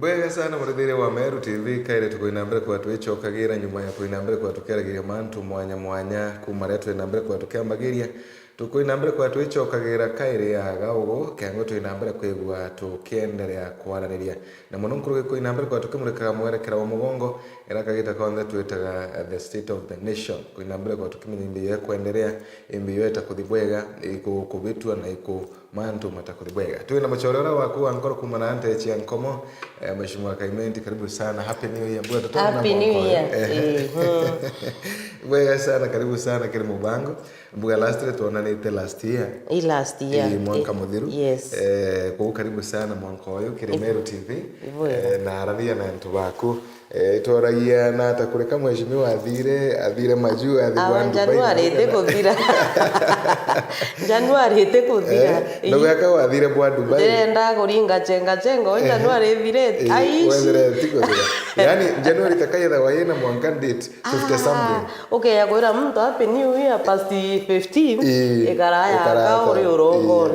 Bwega sana muridhire wa Meru TV kaire tukoinambere kwa twicokagira nyuma ya kuinambere kwa tukeragira mantu mwanya mwanya kumare twinambere kwa tukembagiria tukoinambere kwa twicokagira kaire ya gawo kengo twinambere kwigwa tukiendelea kwaraniria na muno nkuru kuinambere kwa tukimurika mwerekera wa mugongo era kagita konde twitaga the state of the nation kuinambere kwa tukimenyimbiye kuendelea imbiyo etakudibwega iko kubitwa na iko mantu matakudibwega tuina machorora waku ankoro kumana ante chia nkomo mheshimiwa Kaimenti karibu sana happy new year bwana tutana happy new year bwana sana karibu sana kile mubango mbuga last year tuonanite last year mwaka mudhiru yes kwa karibu sana mwanko wayo kile Meru TV na aradia na ntu baku toragia na atakureka mheshimiwa athire majuu athigwandu January ite January ndogo yaka wathire bwa Dubai ndenda kuringa chenga January ithire aishi wendere tiko yani January takayetha wayena mwanka date 50 something okay yakwira mtu happy new year past 15 ikaraya kauri urongo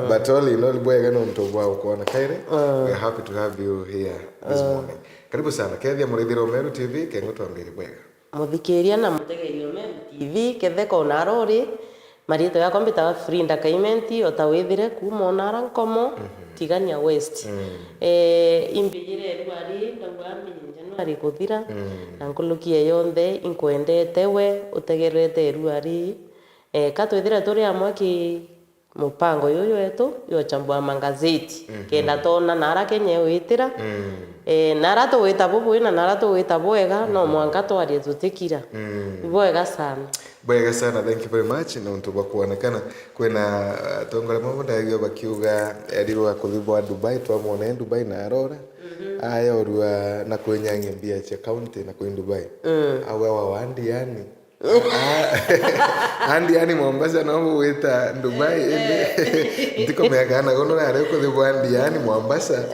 but all in all bwega no mtu bwa ukoona kaire we are happy to have you here this morning. Karibu sana kethia muridhiro Meru TV kengo twambire bwega muthikiria na mutegerio Meru TV ketheko na rori marito ya kompita Frinda Kaimenti otawithire kuma onara nkomo tigania west imbigire rwari ndawambi January kuthira na nkulukie yonthe inkwendete we utegerete rwari katwithira turi amwe ki mupango yoyo eto yo chambua mangazeti kenda tona nara Kenya witira nara to wita bubu na nara to wita bwega no mwanka twari tutikira bwega sana bwega sana thank you very much na untu bakuonekana kwena tongole mambo ndagio bakiuga edirwa kuthibwa Dubai twamone Dubai na arora aya orua na kwenyange mbia cha county na kwen Dubai awa wandi yani andi Mombasa no wita Dubai ndiko megana gono rare ko de wandi yani Mombasa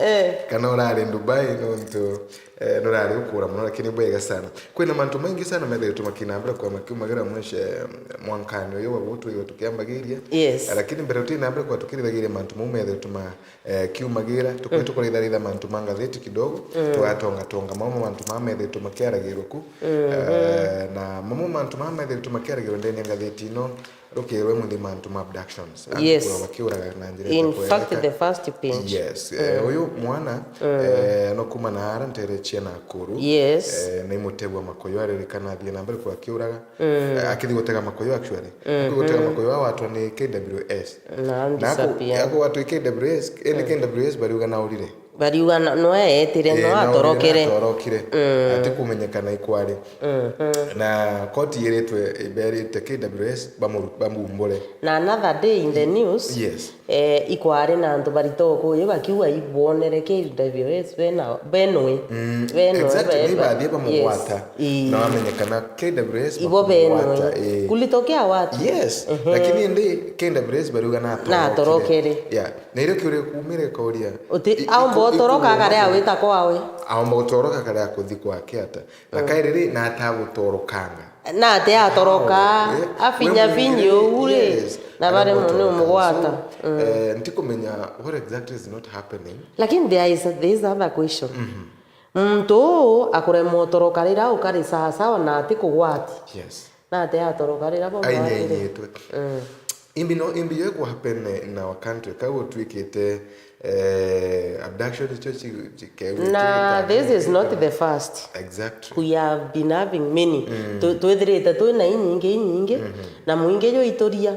kana rare Dubai no nto no rare ukura muno lakini bwega sana kwena mantu mengi sana mede tumakinambira kwa makiumagira mweshe mwankano yo wabutu yo tukiambagiria lakini mbere tutinambira kwa tukirithagire mantu mumede tuma kiumagira tukwito kuritharitha mantu mangatheti kidogo twatonga mama mantu mamede tumakiaragirwo ku na mama mantu mamede tumakiaragirwo ndeni ngatheti no rukirwe muthi mantu abductions wakiuraga na njira in fact the first pinch uyu mwana no kuma na arantere chena kuru na imutegwa makoyo aririkana thie nambere kwa kiuraga akithi gutega makoyo actually gutega makoyo watu ni KWS na yako watu KWS KWS bariuga na urire bariuga no etire no atorokire ati kumenyekana ikwari na koti yeretwe iberite KWS bamumbole na another day in the news ikwari na antu baritoko yo bakiuga ibonere KWS benwe exactly baadhi bamwata na wamenyekana KWS ibo benwe kulitokea watu lakini ndi KWS bariuga na atorokire na ile kure kumire kauria au toroka kare awita kwawe au toroka kare akuthi kwake ata na kairiri na atagutorokanga na ate atoroka afinya vinyo ure na bare muno mugwata ntikumenya what exactly is not happening lakini there is other question mtu akure motoroka rira ukari sawa na ati kugwati na ate atoroka rira bo ainyetwe imbi yo ku happen in our country kawo twikite abduction church this is not the first exactly we have been having many twethirite twina nyingi na muinge yo itoria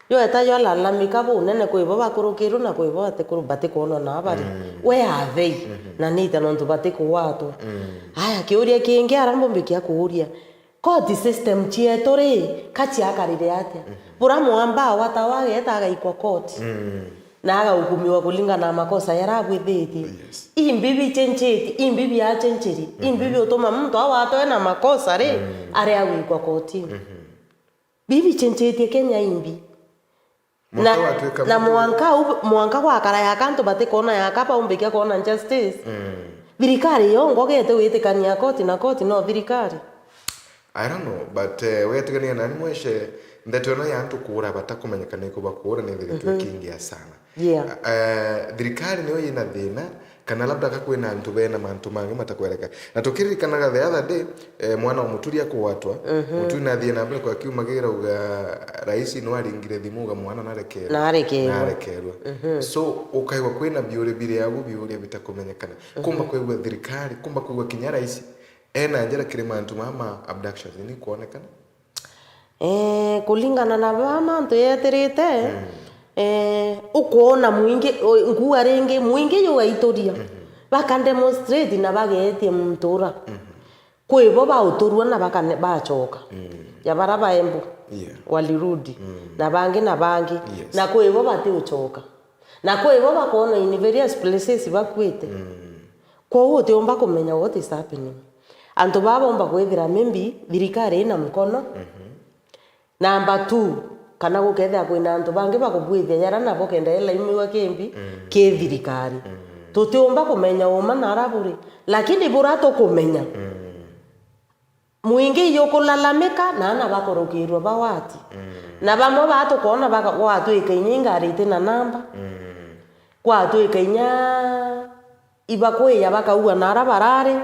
yo etayo lalamika bo nene kwibo bakurukiro na kwibo atekuru batikuona na abari we are they na nita no ntubatiku watu aya kiuria kingi arambo mbikia kuuria court system chieto ri kachi akarire atia buramo amba watawa etaga ikwa court na agahukumiwa kulingana na makosa yaragwithiti imbibi chencheti imbibi ya chencheri imbibi utoma mtu awatoe na makosa ri ari agwikwa koti bibi chencheti Kenya imbi na mwanka wa kara ya kanto batikona ya kapa umbikia kona justice thirikari yongo gete witikania koti na koti no thirikari I don't know but wetigania nani mweshe ndatona yantu kura batakumenyekana ko bakura ni thirikari kingia sana thirikari niyo ina thina kana labda kakwina antu bena mantu mangi matakwereka na tukiririkanaga the other day mwana wa Muturi akuwatwa Muturi nathie na mbere kwa kiumagira uga rais no aringire thimuga mwana narekerwa so ukaigwa kwina biure bire yagu biure bitakumenyekana kumba kwigwa thirikari kumba kwigwa kinya rais ena njira kire mantu mama abductions ni kuonekana kulingana na bama ntu yeterete ukuona mwingi nguwa ringi mwingi yo waitoria baka demonstrate na bagetie mtura kwibo bauturwa na baka bachoka ya baraba embu walirudi na bangi na kwibo bati uchoka na kwibo bakona in various places bakwite kwa wote omba kumenya what is happening antu baba omba kwethira maybe thirikari ina mkono number 2 kana gukethia kwina antu bangi bakubwithia yara nabo kenda ela imiwa kembi ke thirikari tutiomba kumenya uma naraburi lakini burato kumenya mwingi yokulalamika na ana bakorokirwa bawati na bamwe batu kona baka watu ikainyinga arite na namba kwa tu ikainya ibakwe ya bakauwa narabarare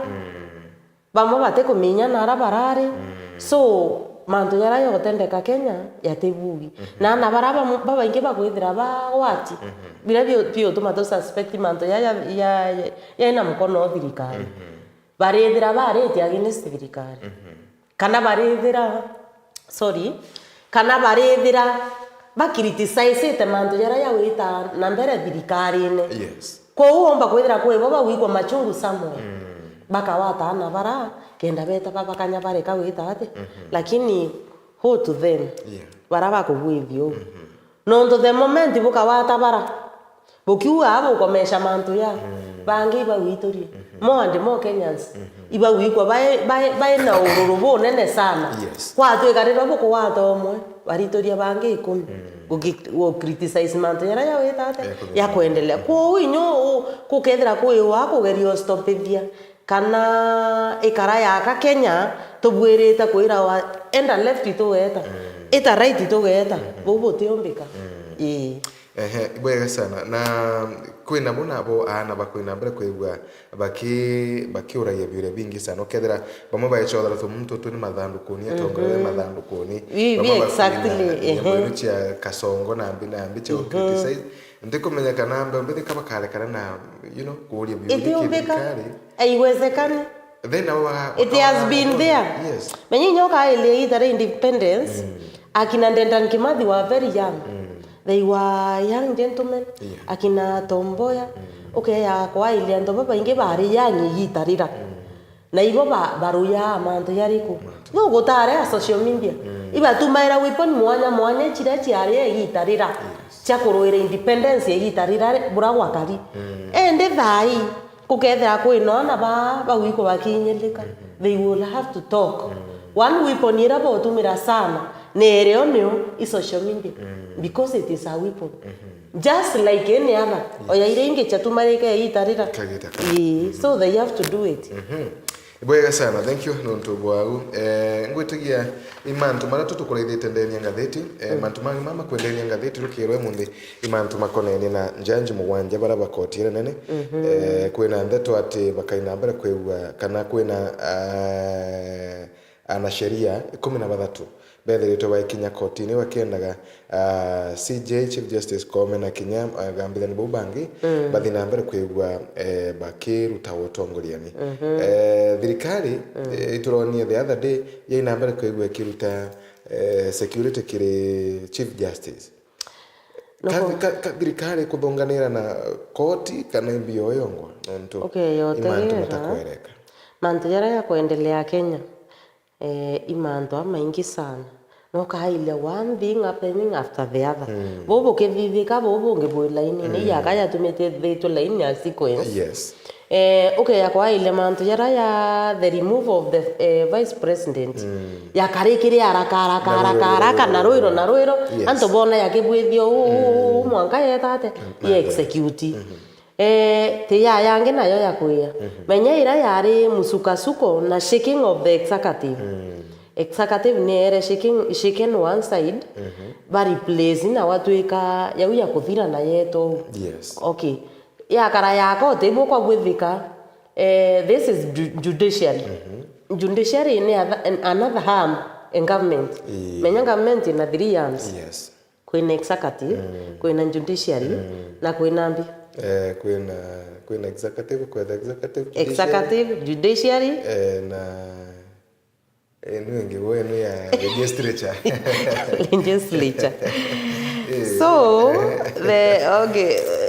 bamwe bate kuminya narabarare so mantu yara yotendeka Kenya yatebugi na baraba baba inge bakwithira bawati bila bio tomato suspect mantu ya ina mkono thirikari barethira bareti against thirikari kana barethira kana barethira bakriticize te mantu yara ya wita na mbere thirikari ne kwa uomba kwithira kwe baba wiko machungu somewhere bakawata na bara kenda beta baba kanya bare ka wita ate lakini who to them baraba kubwithio no to the moment bukawata bara bukiwa abo komesha mantu ya bangi ba witori mo Kenyans iba wikwa bae na ururubo nene sana kwa tu ikarira buko wato omwe baritoria bangi 10 go criticize mantu ya wita ate ya kuendelea kwa winyo kukethira kwe wako gerio stopithia kana ikara ya Kenya tubwirite kwira wa enda left to weta ita right to weta bobo tiombika bwega sana na kwina bona abo ana bakwina mbere kwigwa bakiura yebire bingi sana okethera bamwe baechodara to muntu tuni mathandukuni atongore mathandukuni exactly cha kasongo na mbi cha criticize ndiko menya kana mbe mbere kama kale kana na kuuria bibiri aiwezekani then it has been there menyi nyoka ile either independence akina Dedan Kimathi were very young they were young gentlemen akina Tomboya ya kwa ile ndo baba inge bari young yitarira na ibo baruya mantu yariko no gutare social media iba tumaira weapon mwanya chira chiare yitarira chakuroira independence yitarira buragwa kari ende thai kukethera kwino na ba wiko bakinyeleka they will have to talk one weapon ira botumira sana nereo is social media because it is a weapon just like any other oya ile inge chatumareka yitarira so they have to do it bwega sana thank you nonto bwagu ngwitigia imantu mara tutukureithite ndeni ngatheti mantu mangi mama kwendeni ngatheti rukirwe mundi imantu makonene na njanji mugwanja bara bakotire nene kwina ndeto ati bakaina mbere kwegwa kana kwina ana sheria 13 bethiritwe baikinya kotini wakiendaga CJ Chief Justice Koome na Kinya gambithani bubangi bathina mbere kwigwa bakiruta utongoriani thirikari ituronie the other day yaina mbere kwigwa kiruta security kiri Chief Justice thirikari kuthonganira na koti kana mbio yongwa nonto imantu matakwereka mantu yara ya kuendelea Kenya imantu maingi sana no kaile one thing happening after the other bobo kevivika bobo ngebola ini ya kaya tumete veto line ya sequence ya kwa ile mantu yara ya the remove of the vice president ya karikiri haraka na roiro anto bona yakebwethio mwanka yetate ye execute te ya yange nayo yakuya menya ira yari musukasuko na shaking of the executive nere shaking one side ba replace na watu ika ya kuthira na yeto ya kara yako tebo kwa gwithika this is judiciary. Judiciary ni another arm in government. Menya government ina 3 arms. Yes. Kwina executive, kwina judiciary na kwina ambi. Kwina executive, executive, judiciary na wenu ya legislature. Legislature. So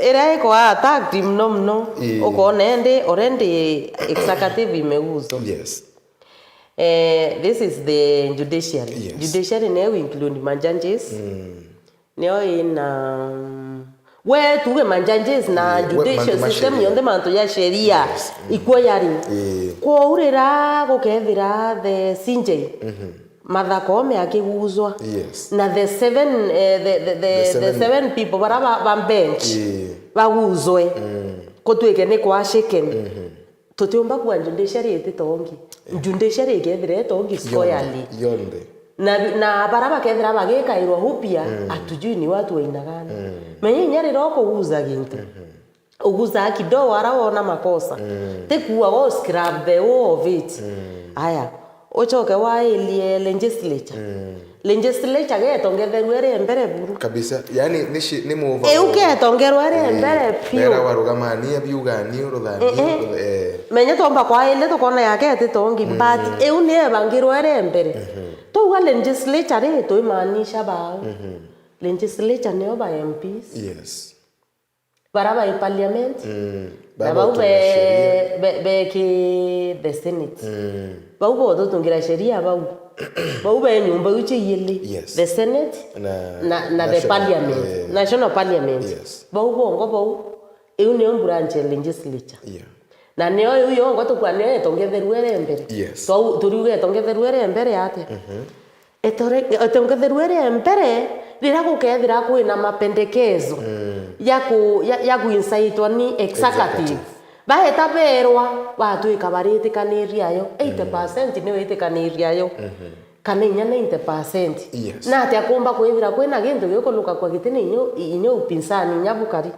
era kwa attack team no uko nende already executive imeuzwa. Yes. This is the judiciary. Yes. Judiciary now include manjudges. Neo ina we tuwe manjudges na judicial system yonde manto ya sheria ikuwa yari. Kwa urera gukethira the CJ. Martha Koome akiguzwa. Yes. Na the seven people bara bench baguzwe kutwike ni kwa shaken tutiumba kwa judiciary etitongi judiciary ikethire tongi squarely yonde na bara bakethira bagikairwa hupia atujui ni watu wainagana menye nyari roko guza gintu uguza kidogo araona makosa tekuwa go scrap the whole of it aya ochoke wa ilie legislature legislature getongetherwere mbere buru kabisa yani ni move uketongerwere mbere pio era warugamania biugani uruthani menye tomba kwa ile tukona yake atitongi but ne bangirwere mbere to wa legislature to imanisha ba legislature ne oba MPs yes baraba parliament baba be ki the senate baubo dotungira sheria baubo nyumba uchi yele the senate na the parliament national parliament baubo ngo eune branch legislature na neo yo ngo to kwa ne tongetherwere mbere so turiuge tongetherwere mbere ate tongetherwere mbere rira gukethira kwina mapendekezo ya kuinsaitwa ni executive bahetaberwa batuika baritikaniriya yo 80% ni witikaniriya yo kamenya 90% na ati akumba kwithira kwina gintu gikuluka kwa gitini inyo upinsani nyabukari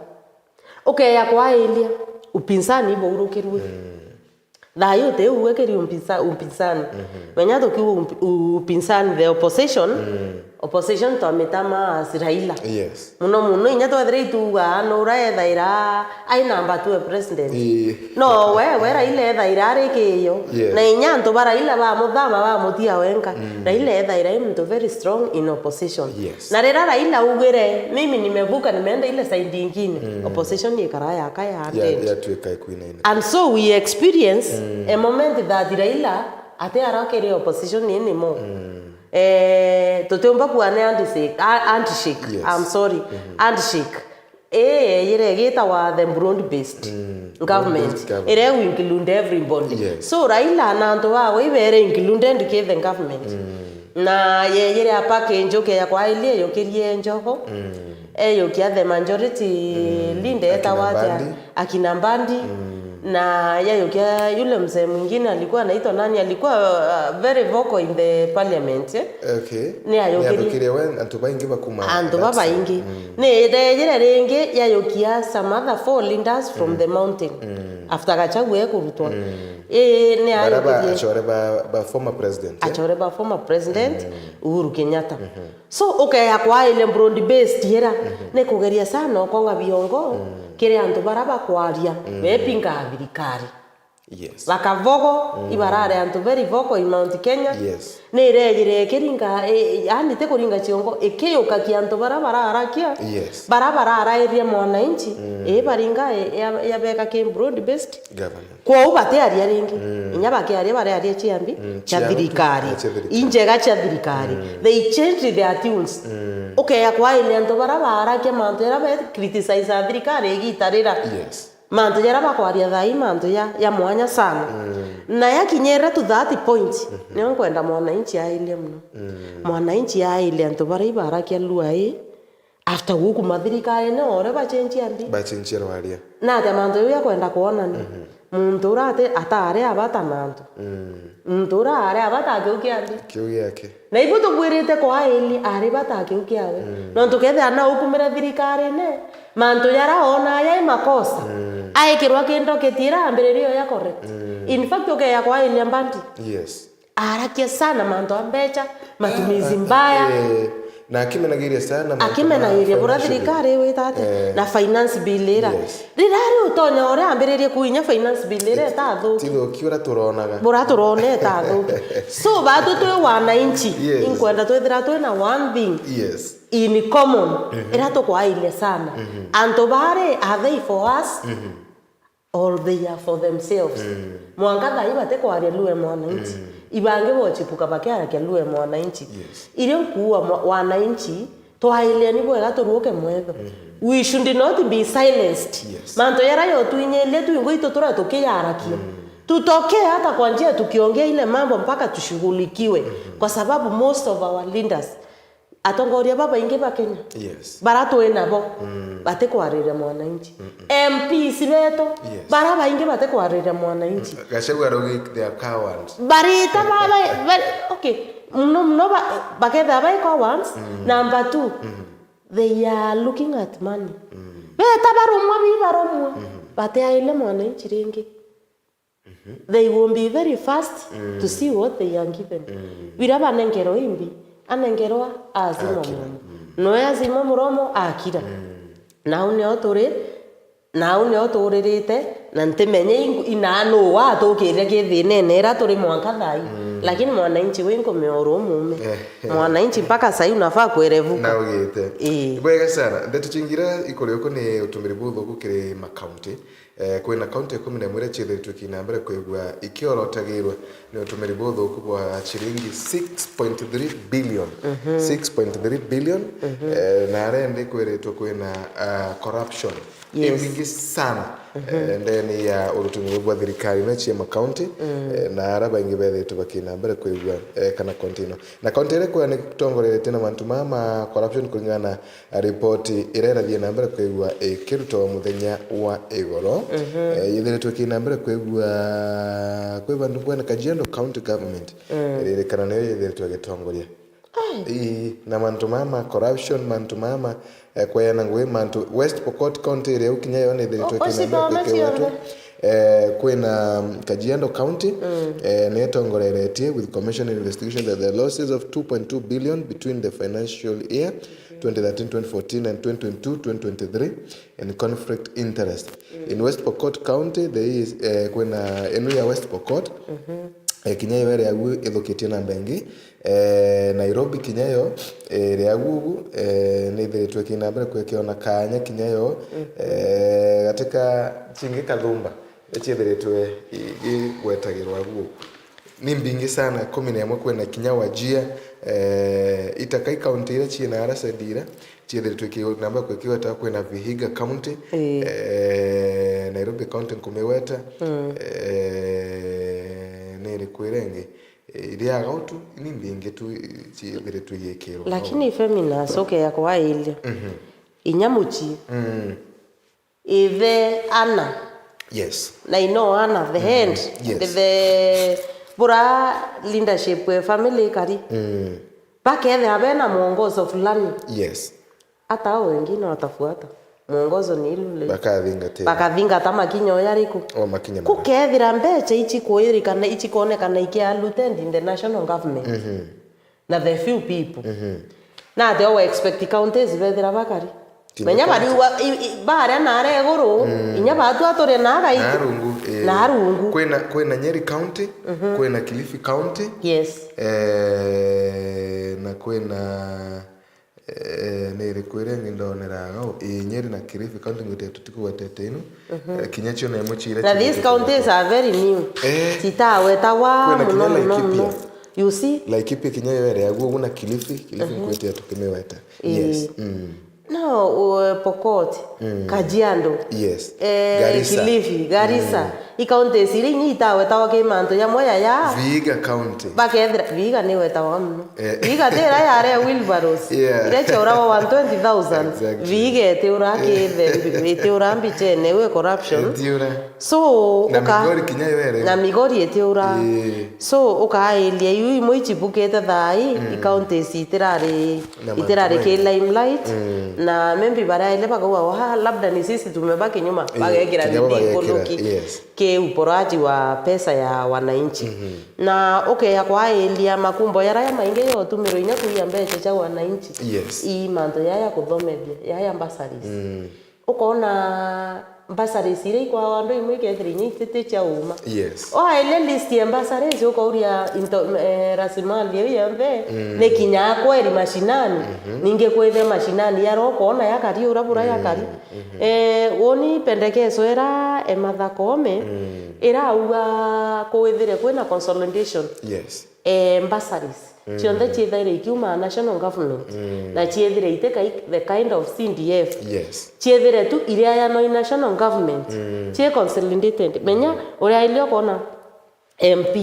ya kwa ilia upinsani bourukirwe thayo te uwekeri upinsani menya tukiu upinsani the opposition to ametama Raila muno inya twethire ituga no uraethaira ai number 2 president no we Raila ethaira arikiyo na inya ntu Raila ba muthama ba mutia wenka Raila ethaira mtu very strong in opposition na rera Raila ugire mimi nimevuka nimeenda ile side nyingine opposition ni karaya kaya ya tuika ikuina and so we experience a moment that Raila ate arakere opposition ni mo tutumba kuane handshake I'm sorry handshake yere geta wa the Burundi based government ere we include everybody so Raila na ndo wa ibere included ke the government na yere apake njoke ya kwa ile yokirie njoko yokia the majority linde etawaja akina Mbandi na yokia yule mzee mwingine alikuwa anaitwa nani alikuwa very vocal in the parliament ni ayokiri when antubaingi bakuma antuba ingi ne rejere renge yokia some other 4 leaders from the mountain after gachagwe kurutwa ne ayokiri achore ba former president former president Uhuru Kenyatta so yakwa ile Burundi based yera ne kugeria sana konga biongo kire antu baraba kwaria bepinga thirikari bakavogo ibarare antu very vocal in Mount Kenya ne rejire kiringa yani te kuringa chiongo ekeyoka kiantu barabara arakia barabara arairia mwananchi baringa ya beka ke Burundi based government kwa ubate ari ringi inyaba ke ari bare ari chiambi cha thirikari injega cha thirikari they changed their tunes yakwa ile antu barabara arakia mantu era criticize thirikari igitarira mantu jara bakwaria thai mantu ya mwanya sana na yakinyera to that point niyo kwenda mwananchi aile muno mwananchi aile antu bara ibarakia luai after huku mathirikari ne ore bachenjia mbi bachenjia waria na te manto ya kwenda kuona ni muntu rate atare abata manto muntu rare abata kiu yake na ibu tugwirite kwa ili ari bata kiu kiawe no tukethe ana hukumira thirikari ne manto yara ona ya makosa aikirwa kindo ketira ambiririo ya correct in fact ya kwa ili ambandi yes arakia sana manto ambecha matumizi mbaya na akimenagiria sana akimenagiria bora thirikari witate na finance bill ira rirari utonya ore ambiririe kuinya finance bill ira tathu tigo kiura turonaga bora turone tathu so batu twe wananchi inkwenda twithira twe na one thing yes in common ira to kwa ile sana anto bare are they for us or they are for themselves mwanga thai bate kwa lue mwananchi ibange bochipuka bakia ke lue mwananchi ile kuwa wananchi twaile ni bwega turuke mwetho we should not be silenced manto yara yo tuinyele tuingo itotora tukiyarakia tutoke hata kwa njia tukiongea ile mambo mpaka tushughulikiwe kwa sababu most of our leaders atongoria baba inge ba Kenya barato enabo bate kwarira mwananchi MPs beto baraba inge bate kwarira mwananchi gashagwa rogi they are cowards barita baba okay no baketha ba cowards number 2 they are looking at money beta barumwa bate aile mwananchi renge they will be very fast to see what they are given wiraba nengero imbi anengerwa azimo muromo no azimo muromo akira naune oturirite na ntimenye inano wa tukire githine nera turi mwanka thai lakini mwananchi wengo meoro mume mwananchi mpaka sai unafaa kuerevuka na ugite bwega sana ndetuchingira ikore uko ni utumiri butho gukire makaunti kwina county 11 chithiritwe kinambere kwigwa ikiorotagirwa ni utumiri butho kubwa chiringi 6.3 billion 6.3 billion na arende kwiritwo kwina corruption mingi sana ndeni ya urutumiri bwa thirikari na chia county na araba ingi bethe bakinambere kwigwa kana continue na county ile kwa ni tongorerete na mantu mama corruption kulingana report irera thie nambere kwigwa kiruto muthenya wa igoro yithiritwe kinambere kwigwa kwi bandu kwa Kajiado county government ile kana ne yithiritwe gitongoria na mantu mama corruption mantu mama kwa yana ngwe mantu West Pokot county ile ukinya yone yithiritwe kinambere kwina Kajiado county ne tongorerete with commission investigation that the losses of 2.2 billion between the financial year 2013-2014 and 2022-2023 and conflict interest. In West Pokot County there is kwina enu ya West Pokot kinyayo ere agu ethoketie na bengi Nairobi kinyayo ere agu ne thiritwe kinambere kwekiona kanya kinyayo katika chingi kathumba echithiritwe igwetagirwa agu ni mbingi sana 11 kwena kinya wajia itakai county ile china arasadira chithiritwe kinambere kwekiwa ta kwena Vihiga county Nairobi county kumeweta nere kwirenge iria gautu ni mbingi tu chithiritwe yekero lakini femina soke ya kwa ile inyamuchi Eve Anna na ino Anna the hand the bura leadership we family kari bakethe abena mwongozo fulani hata wengine watafuata mwongozo ni ile bakathinga ta makinyo yariku kukethira mbecha ichi kuirikana ichi kuonekana ikialutend in the national government na the few people na they all expect counties bethira bakari menya bari bara na regoro inya batu atore na gai na rungu kwena Nyeri county kwena Kilifi county na kwena nere kwirenge ndoneraga Nyeri na Kilifi county ngutetu tikuwetete ino kinyacho na muchira na these counties are very new titawe tawa no you see like ipi kinyayo ere agu na Kilifi kwete tukimeweta no Pokot Kajiado Garissa counties iria inyitawe tawa ke manto ya moya ya Vihiga County bakethira Vihiga ni wetawa mno Vihiga tira yare wheelbarrows ire chora 120,000 Vihiga teura ke teura mbichene we corruption so na migori teura so ukailia yu imoichibukete thai counties itirare ke limelight na membi bara ile bakawa labda ni sisi tumebaki nyuma bagekira ndikoloki ke uporaji wa pesa ya wananchi na ya kwa elia makumbo yara mainge yo tumiro inya kuya mbeche cha wananchi i manto ya kuthomethia ya bursaries ukona bursaries ile kwa wando imwike thirinyi tete cha uma ile list ya bursaries ukauria rasimali ya mbe ne kinya kweli mashinani ninge kwethe mashinani yaro kona yakari urabura yakari woni pendekezo era Martha Koome era uga kwethire kwena consolidation bursaries chionde chithire ikiuma national government na chithire iteka the kind of CDF chithire tu iria ya no national government che consolidated menya uria ilio kona MP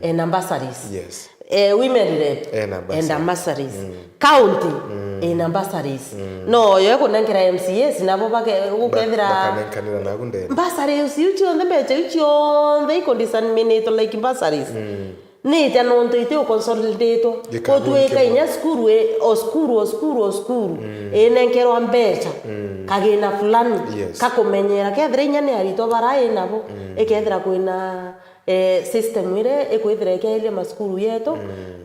and bursaries women rep and bursaries county and bursaries no yo kunengera MCAs nabo bakethira bursaries uchionde beche uchionde ikondisseminate like bursaries ni tano ntoite o consolidate ko tueka inya skuru enenkero ambecha kagina fulani kakumenyera kethira inya ni arito bara nabo ekethira kwina system ire ekwithira ke maskuru yetu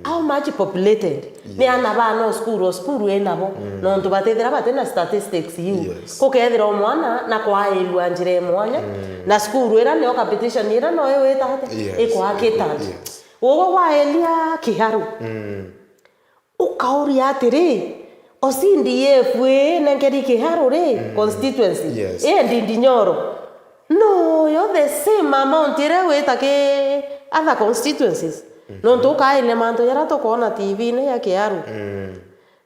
how much populated ni anaba no skuru enabo no ntubatethira batena statistics you ko kethira omwana na kwa elwa njire mwanya na skuru era ni competition era no ewetate ekwa ketati wogo wa elia kiharu ukauri atiri OCDF we nengeri kiharu re constituency ndi Nyoro no yo the same amount ire we take other constituencies no ntoka ile manto yara to kona TV ne ya kiharu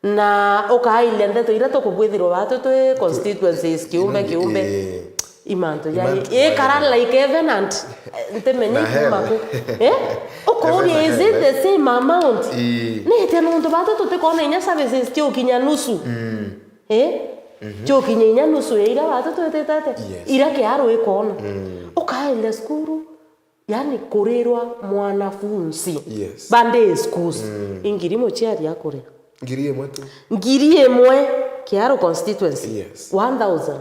na ukaile ndeto ire to kubwithiro batu to constituencies kiumbe imanto ya kara like Evenant ntemenye kumako okori is it the same amount ne teno ndo bato to te kona inya services tio kinya nusu tio kinya inya nusu ira bato to tate ira ke aro ekona okaenda skuru yani korerwa mwanafunzi bande schools ingirimo chiari yakore ngiri emwe kiaro constituency 1000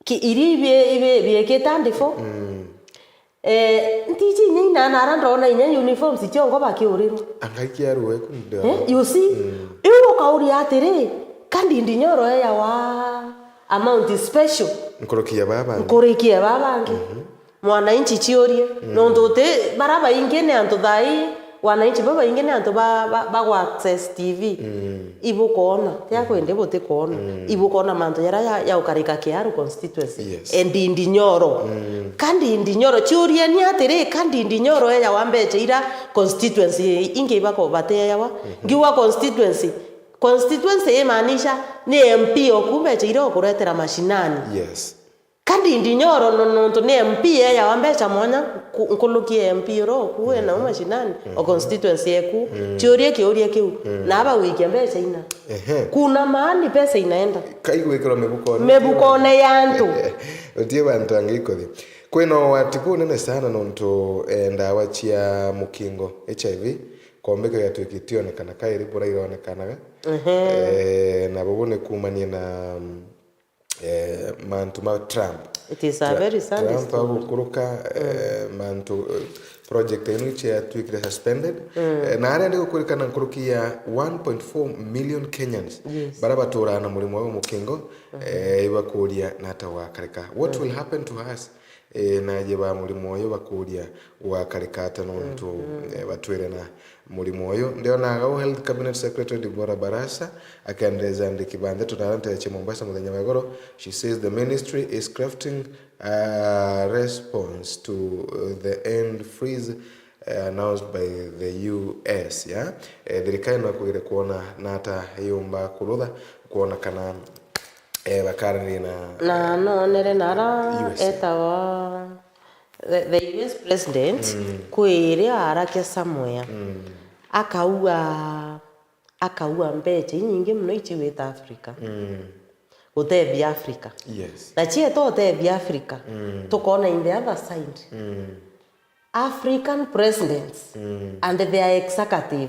ki iri be ketandifo ntiji nyina narando na inya uniforms chongo bakiuriru angakiaruwe kundo you see iwo kauri atiri kandi ndi Nyoro ya wa amount special nkorokia babangi mwananchi chiorie no ndote baraba ingene anto thai wananchi baba ingene anto ba access TV ibukona ya kwende bote kona ibukona manto yara ya ukarika kiaru constituency ndi Nyoro kandi ndi Nyoro chiurie ni atire kandi ndi Nyoro ya wambeche ira constituency inge bako bate yawa ngiwa constituency emanisha ni MP okubeche ira okuretera mashinani kandi ndi Nyoro no ni MP ya wambecha mwanya nkulukie MP ro kuwe na mashinani o constituency yeku chiurie kiu na aba wiki mbecha ina kuna mahali pesa inaenda kaigwekero mebukone yantu otie bantu angikothi kweno watipu nene sana nonto ndawa chia mukingo HIV kombeka yatwikitio nekana kairi bora ironekanaga na bobone kumanie na mantu ma Trump it is a very sad Trump kuruka mantu project enu chia twikire suspended na ari ndiko kurikana nkurukia 1.4 million Kenyans barabatura na mulimo wa mukingo ibakuria natawa karika what will happen to us na jeba mulimo yo bakuria wa karikata nontu batwire na mulimo yo ndio na health cabinet secretary Deborah Barasa akaendeleza ndikibande tunaranta ya Mombasa muthenya magoro. She says the ministry is crafting a response to the end freeze announced by the US thirikari kwire kuona nata yomba kurutha kuona kana bakarani na no nere nara etawa the US president kwĩrĩa arakia somewhere akaua mbeca nyingĩ mũno iciwĩta Africa gũteithia Africa na chieto gũteithia Africa tukona in the other side African presidents and their executive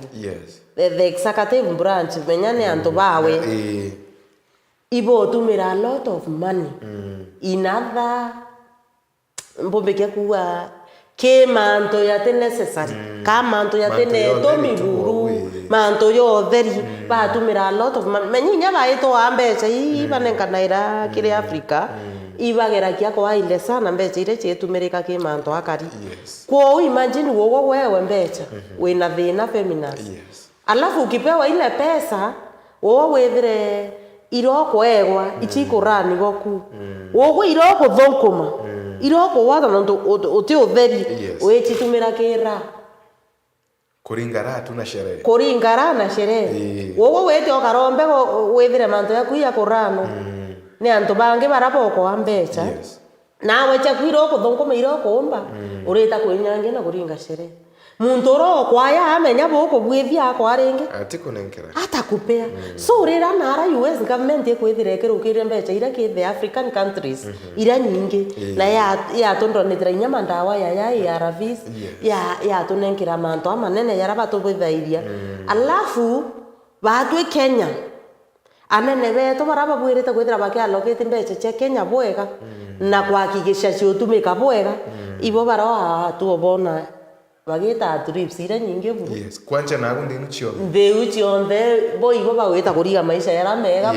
the executive branch menyane antu bawe ibo tumira a lot of money in other mbombekia kuwa ke manto ya te necessary ka manto ya te ne to miburu manto yo theri ba tumira a lot of money menyinya ba ito ambeca ibanenganaira kire Africa ibagera kia kwa ile sana mbeca ire chetumirika ke manto akari kwa imagine wogo wewe mbeca wina thina feminist alafu ukipewa ile pesa wogo wethire iroko egwa ichikurani goku wogo iroko thokuma iroko wata ndo uti utheri wechitumira kira kuringara na sherehe wogo wete okarombe wethire manto yaku ya kurano ni antu bangi baraboko ambecha nawe chakwiro kuthokuma iroko omba ureta kwenyange na kuringa sherehe muntu ro kwaya amenya boko bwithia kwa renge atikunenkera atakupea so rera nara US government ekwithire kerukire mbeca ira ke the African countries ira nyingi na ya tondonetira inyama ndawa ya ARVs ya tunenkira manto amanene yara batubithairia alafu batwe Kenya anene beto baraba bwirite kwithira bakiallocate mbeca cia Kenya bwega na kwakikisha ciotumika bwega ibo baro tuobona bageta trips ira nyingi buru kwanja nago ndinu cio the boy ibo bagwita kuriga maisha yara mega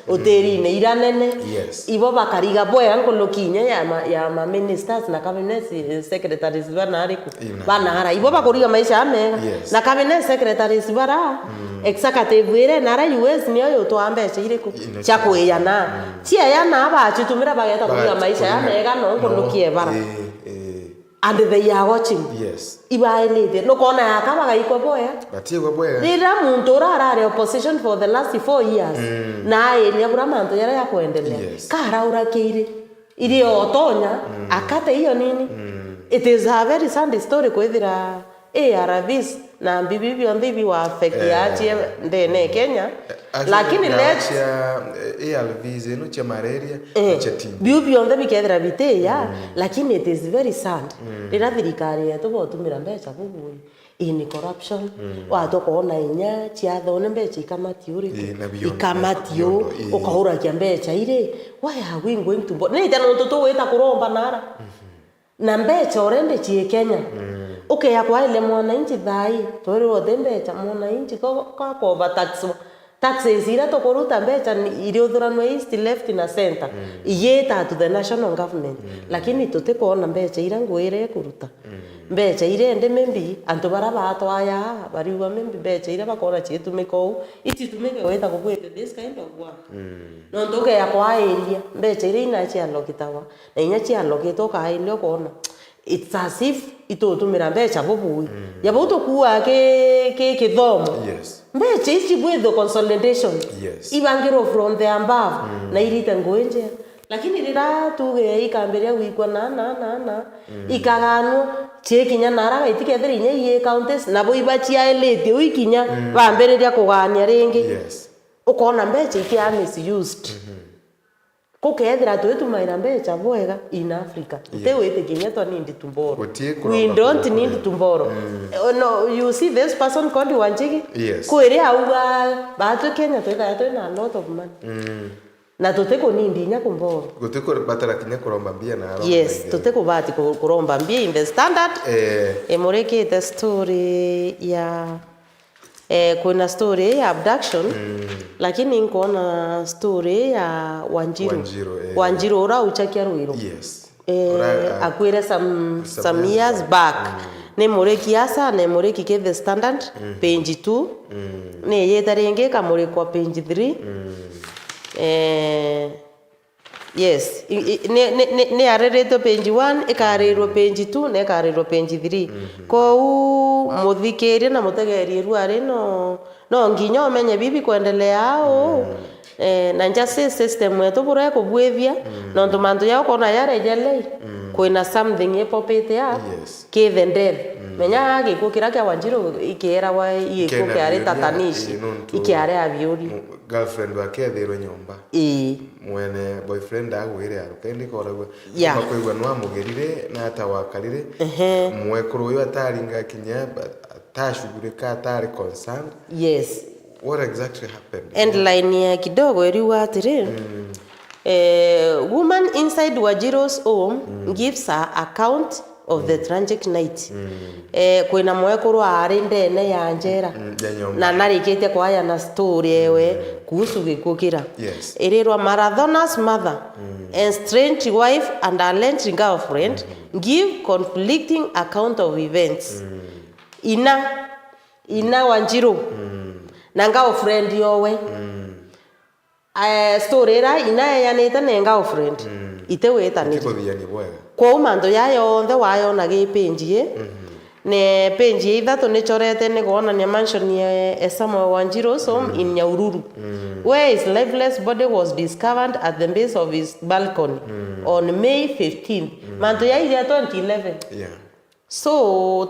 uteri ne ira nene ibo bakariga bwega nkolokinya ya ma ministers na cabinet secretaries banara ibo bakuriga maisha mega na cabinet secretaries bara executive ire nara US niyo yoto ambeca iriko cha kwiyana cia yana abachitumira bageta kuriga maisha ya mega no nkolokie bara and they are watching ibailete no kona yakaba iko boya batigwa boya nira muntu rarare opposition for the last 4 years na ile bura manto yara ya kuendelea karaura kire ile otonya akate hiyo nini it is a very sad story kwithira ARVs na bibi ondibi wa affect yaje ndene Kenya lakini let's ARVs eno cha malaria cha TB bibi ondibi kethira biteya lakini it is very sad rira thirikari yetu botumira mbeca bubui in corruption watu kuona inya chiathone mbeca ikamatio ukahura kia mbeca ire why are we going to ni tena ntutu wita kuromba nara na mbeca orende chie Kenya ya kwa ile mwananchi thai tori wothe mbeca mwananchi kwa taxes ira tokoruta mbeca iri uthuranwa east left na center iyeta to the national government lakini tutikuona mbeca ira ngwire kuruta mbeca ire ende membi antu bara batwaya bariwa membi mbeca ira bakora chitumiko ititumike weta kubwete this kind of work no ndoke ya kwa area mbeca ire ina chia lokitawa na inya chia lokitoka ile kona it's as if itotumira mbeca bubui yabo tokuwa ke kithomo mbeca ici bwetho consolidation ibangiro from the above na irite ngwenje lakini rira tuge ikamberia gwikwa na ikagano chekinya nara itikethira inya iye counties nabo ibachia elete uikinya bambereria kugania ringi ukona mbeca ikia misused kukethira twetumaira mbeca bwega in Africa tewete kinya to need tomorrow we don't need tomorrow no you see this person called Wanjigi kwere auga batu Kenya twina a lot of money na tuteko nindi nya kumboro guteko batara kinya kuromba mbia na tuteko bati kuromba mbia in the standard emoreke the story ya kuna story ya abduction lakini nkona story ya Wanjiru ora uchakia Ruiru akwire some years back ne moreki asa ne moreki ke the standard page 2 ne yetaringe kamore kwa page 3 yes ne arereto page 1 ekarero page 2 ne ekarero page 3 ko muthikerie na mutegerie ruare no nginya omenye bibi kuendelea na justice system yetu bure kubwethia no ntumantu yao kona yarejelei kwina something epopete ya kill and death menya gikuo kira kia Wanjiru ikiera wa gikuo kia ari tatanishi ikiare abiuri girlfriend wake athirwo nyomba mwene boyfriend agwire arukendi koragwo makoigwa no amugerire na atawakarire mwekuru uyu ataringa kinya atashugurika atari concerned. Yes, what exactly happened? And line ya kidogo eriwa atiri woman inside Wanjiru's home gives her account of the tragic night. Kwina mwekuru ari ndene ya njera na narikite kwaya na story ewe kuhusu gikukira. Irirwa Maradhona's mother and strange wife and alleged girlfriend give conflicting account of events. Ina Wanjiru na girlfriend yowe story ra ina yanita na girlfriend ite wetani kwa umando yayo nthe wayo na gipenjie ne penjie ithatu ni chorete ni kuona ni mansion ya Samuel Wanjiru's home in Nyahururu where his lifeless body was discovered at the base of his balcony on May 15th manto ya ile 2011. So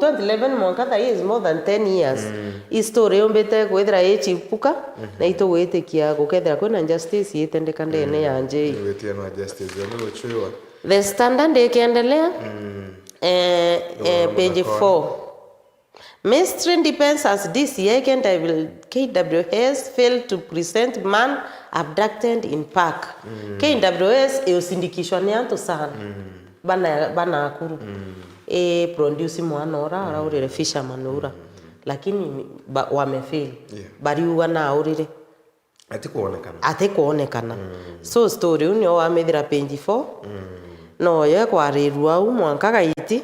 2011 mwaka is more than 10 years. History yombete kwethira echipuka na ito gwitikia gukethira kwina justice yitendeka ndene yanje. Wetia no justice yo chwewa. The Standard ikiendelea page 4. Mainstream defense as DCI KWS failed to present man abducted in park. KWS eusindikishwa ni antu sana. Bana akuru. Produce mwana ora urire fisherman ora lakini wamefail bari wana aurire atikuonekana so story unyo wamethira page 4 no yo kwarirwa mwanka gaiti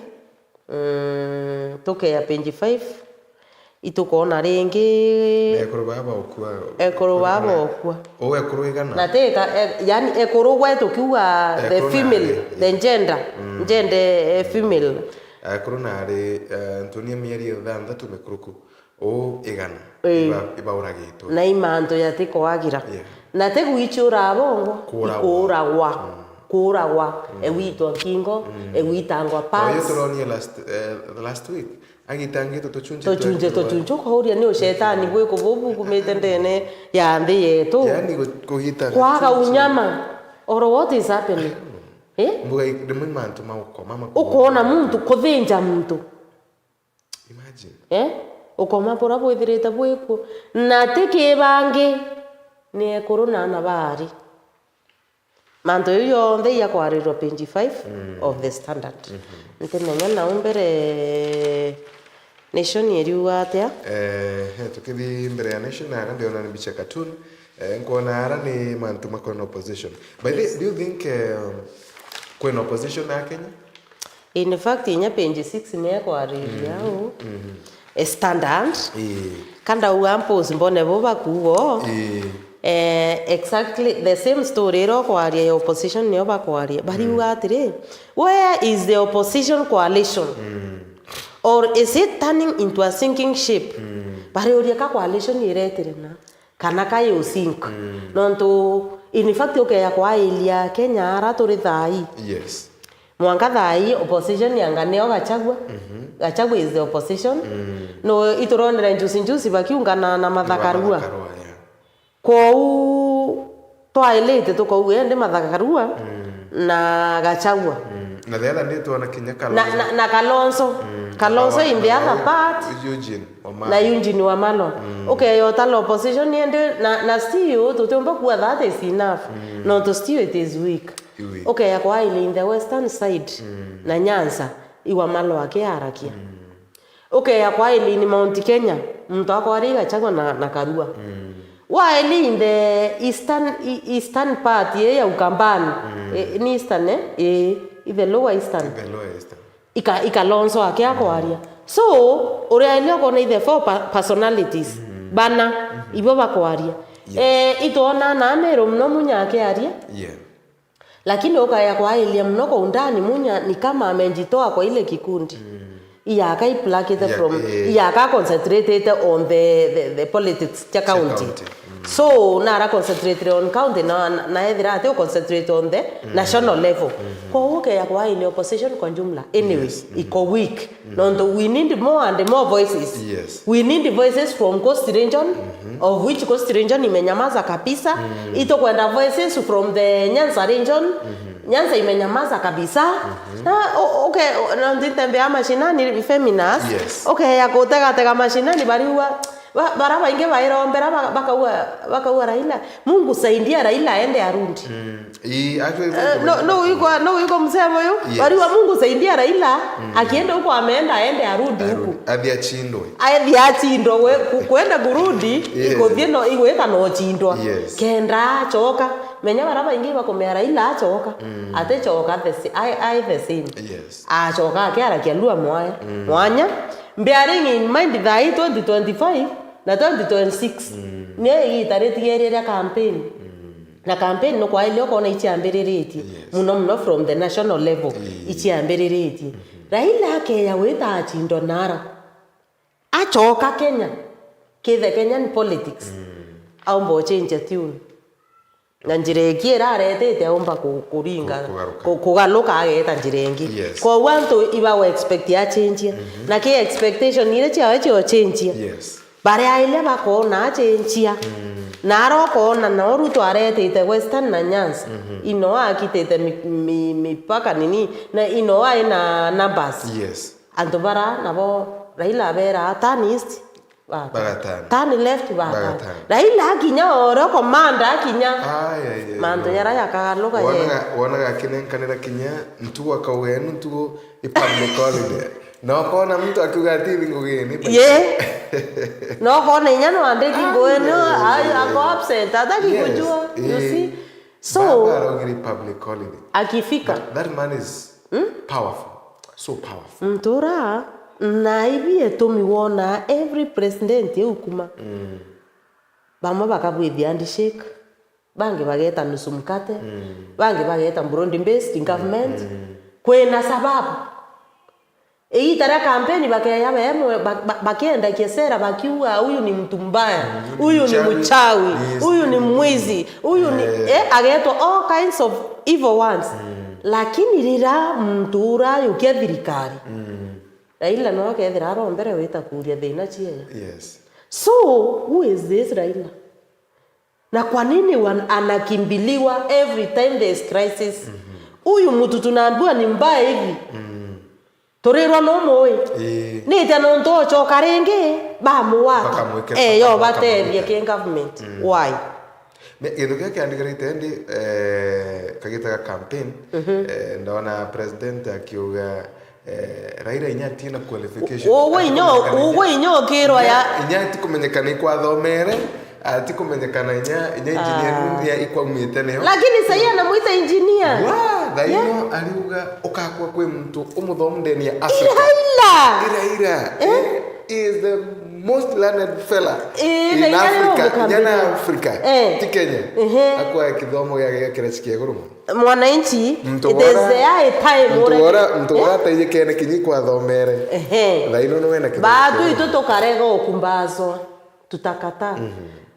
toke ya page 5 itukona ringi ekuru baba okwa na teka yani ekuru gwetu kiuga the female the gender female ekuru na ari Antonia mieri thanthatu mikuruku igana ibauragitwo na imanto yatiko wagira na teguichura bongo kuragwa ewito kingo ewitangwa pass yo turonie last week agitangito tochunje khoria ni shetani gwe kububu kumete ndene ya nthi yetu yani kuhita kwaga unyama or what is happening mbuga ndimwe mantu mama ukona muntu kuthinja muntu imagine ukoma pora bwithirite bwiko na tikibangi ni ekuru na bari manto yo nthe ya kwarirwa page 5 of the Standard ntemenya na umbere Nation yeriwa atia tukithi mbere ya Nation na ndio na bicha cartoon ngona ara ni mantu makona opposition but do you think kwena opposition na Kenya? In fact inya page 6 ne kwariria Standard kanda uampos mbone boba kuwo exactly the same story ro kwaria opposition ne oba kwaria bari ugatire where is the opposition coalition or is it turning into a sinking ship bari uria ka coalition iretire na kana kayo sink nonto in fact ya kwa ilia Kenya ara turi thai mwanga thai opposition yanganeo Gachagua is the opposition no ituronera njusi bakiungana na mathakarua kou toilete tuko ende mathakarua na Gachagua na the other day tuona Kenya na Kalonzo in the other part Eugene Wamalwa okay yo tal opposition ende na still tutomba kuwa that is enough no to still it is weak okay yakwa ile in the western side na Nyanza Wamalwa akiarakia okay yakwa ile ni Mount Kenya mtu akwari Gachagua na Karua while in the eastern part ya Ukambani ni eastern the lower eastern Kalonzo akiakwaria so uria ile kona the four personalities bana ibo bakwaria itona na Meru mno munya akiaria lakini ukaya kwa ile mno kwa undani munya ni kama amenjitoa kwa ile kikundi iyaka iplakete from iyaka concentrated on the politics ya county So nara concentrate on county na ethira ate concentrate on the national level. Kwa uke ya kwa ile opposition kwa jumla anyways iko weak. No, we need more and more voices. We need voices from Coast Region of which Coast Region imenyamaza kabisa. Ito kwenda voices from the Nyanza region. Nyanza imenyamaza kabisa. Okay, na nditembea mashinani feminist. Okay, ya kutega mashinani bariwa baraba inge bairombera bakaua Raila. Mungu saidia Raila aende arudi. No yuko msemo yo. Bariwa Mungu saidia Raila akienda huko ameenda aende arudi huko. Adhiachindwa kwenda kurudi iko thieno igweka no chindwa. Kenda choka menya baraba inge bakomea Raila achoka. Ate choka the same. Achoka akiara kialua mwanya. Bearing in mind that 2025 na 2026 ne itaretigereria campaign na campaign no kwa ile kona ichiambiriritie muno from the national level ichiambiriritie Raila akeya wita achindo nara achoka Kenya kithe Kenyan politics aumbo change tune na njireki raretete aumba kuringa kugaluka ageta njirengi kwa wantu iba expect ya change na ke expectation ile chia change bare aile bakona change na rokona na Ruto aretete Western na Nyanza ino akitete mipaka nini na ino ina numbers andobara nabo Raila bera tanist Tani left baga. Raila akinya oro komanda akinya. Mando yara yakaloka ye. Wana kanera kinya ntu akawenu ntu public holiday. No kona mtu akugati ngogeni. No kona nyano ande kingwenu ako absent ataki kujua. You see? So public holiday. Akifika. That man is powerful. So powerful. Mtura na hivi etomi wona every president yukuma bamwe bakabwithia handshake bange bageta nusu mkate bange bageta Burundi based government kwena sababu tara kampeni bakeya bakienda kiesera bakiua huyu ni mtu mbaya huyu ni mchawi huyu ni mwizi huyu ni ageto all kinds of evil ones lakini rira mtura yukia thirikari Raila no kethira rombere wita kuria thina chie. So who is this Raila? Na kwa nini anakimbiliwa every time there is crisis? Huyu mtu tunaambiwa ni mbaya hivi. Torirwa no moe. Ni tano ndo choka renge ba muwaka. Yo batethia ki government. Why? Gindu giki andigarite ndi kagitaga campaign ndona president akiuga Raila inyati na qualification. Ugo inyo kirwa ya inyati kumenyekana kwa thomere ati kumenyekana inya engineer ya ikwamite neho. Lakini sasa anamuita engineer. Thaino aliuga ukakwa kwe mtu umuthomde ni Africa. Raila is the most learned fella in Africa. Jana Africa. Ti Kenya. Akwa kithomo ya kirachiki gurumo. Mwananchi it is the time mtu taije kene kinyi kwa thomere thaino no wena kitu bado itoto karego okumbazo tutakata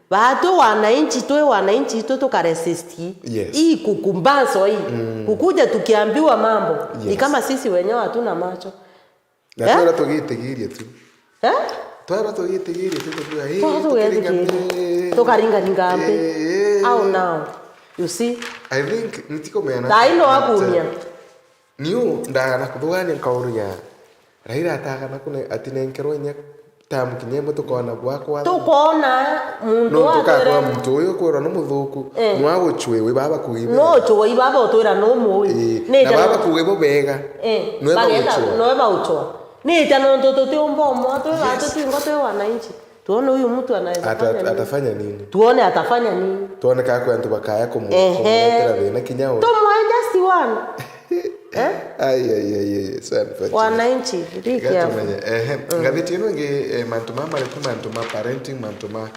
bado wananchi itoto karesisti hii kukumbazo hii kukuja tukiambiwa mambo ni kama sisi wenyewe hatuna macho na twara tugitigirie tu twara tugitigirie tu tukaringa ambe au now. You see? I think nitiko meana. Daino akumia. Niu ndana kuthugania kauria. Raila ataka nakune atinenkerwo nya tamu kinyembo tukona gwakwa. Tukona mundu wa tukakwa mtu uyu kwirwa no muthuku. Nwa guchwe we baba kuibe. No chwe baba utwira no muwi. Ne baba kuibo bega. No baba utwa. Ni tano ndoto tiombo mo atwe wananchi. Tuone huyu mtu anaweza atafanya nini? Tuone atafanya nini? Tuone kako antu bakaya kumwekera thina kinyao. Tomwa just one. Sana fachi. Wananchi riki hapo. Ngaviti ino nge mantuma parenting mantuma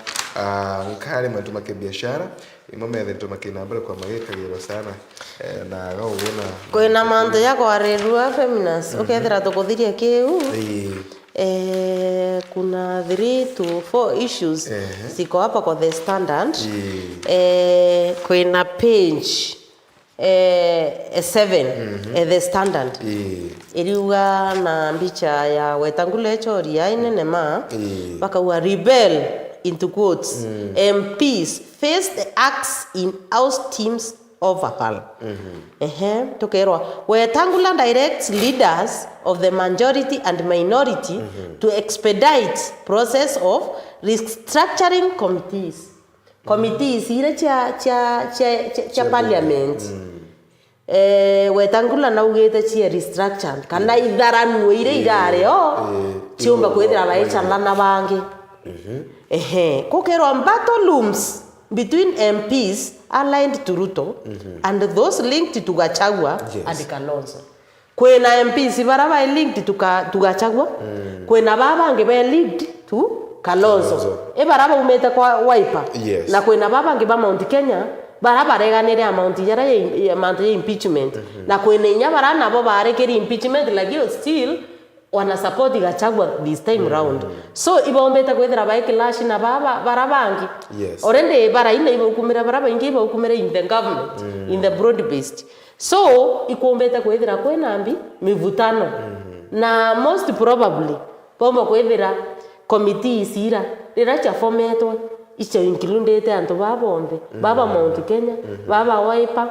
nkari mantuma ke biashara imome mantuma kinambale kwa mageka giro sana na gaugona. Kwena manto yako arerua feminist. Ukethira tukuthiria kiu. kuna 3 to 4 issues ziko hapa kwa The Standard. Kuna page 7 The Standard iliuga na mbicha ya Wetangula Echoria inene ma bakaua rebel into quotes MPs face the axe in House teams overhaul. Tokerwa Wetangula directs leaders of the majority and minority to expedite process of restructuring committees. Committees ile cha parliament. Wetangula na ugete chia restructure kana itharanwo ire irare chiumba kwethira baichala na bangi. Kokerwa battle looms between MPs aligned to Ruto and those linked to Gachagua and Kalonzo. Kwena MPs baraba linked to Gachagua, kwena babange be linked to Kalonzo. Baraba umeta kwa Wiper. Na kwena babange ba Mount Kenya baraba reganire amount ya amount ya impeachment. Na kwena nya barana bo barekeri impeachment like still wana support Gachagua this time round. So ibombeta kwethira ba clash na barabangi. Orende bara ina ibokumira baraba ingi ibokumira in the government in the broad based. So ikuombeta kwethira kwenambi mivutano. Na most probably bomba kwethira committee isira riracha formatwa icho includete anto babombe baba Mount Kenya baba Wiper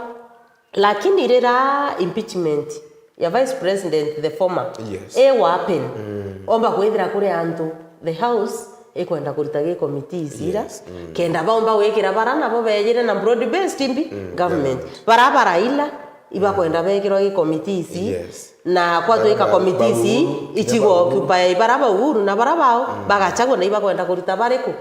lakini rira impeachment ya vice president the former wapen omba kwethira kuri antu the house ekwenda kuritage committee isira kenda bomba wekira barana bo bejire na broad based government barabara ila iba kwenda bekiro i committee isi na kwa tuika committee isi ichigo occupy baraba uhuru na barabao Bagachagua na iba kwenda kurita bareko.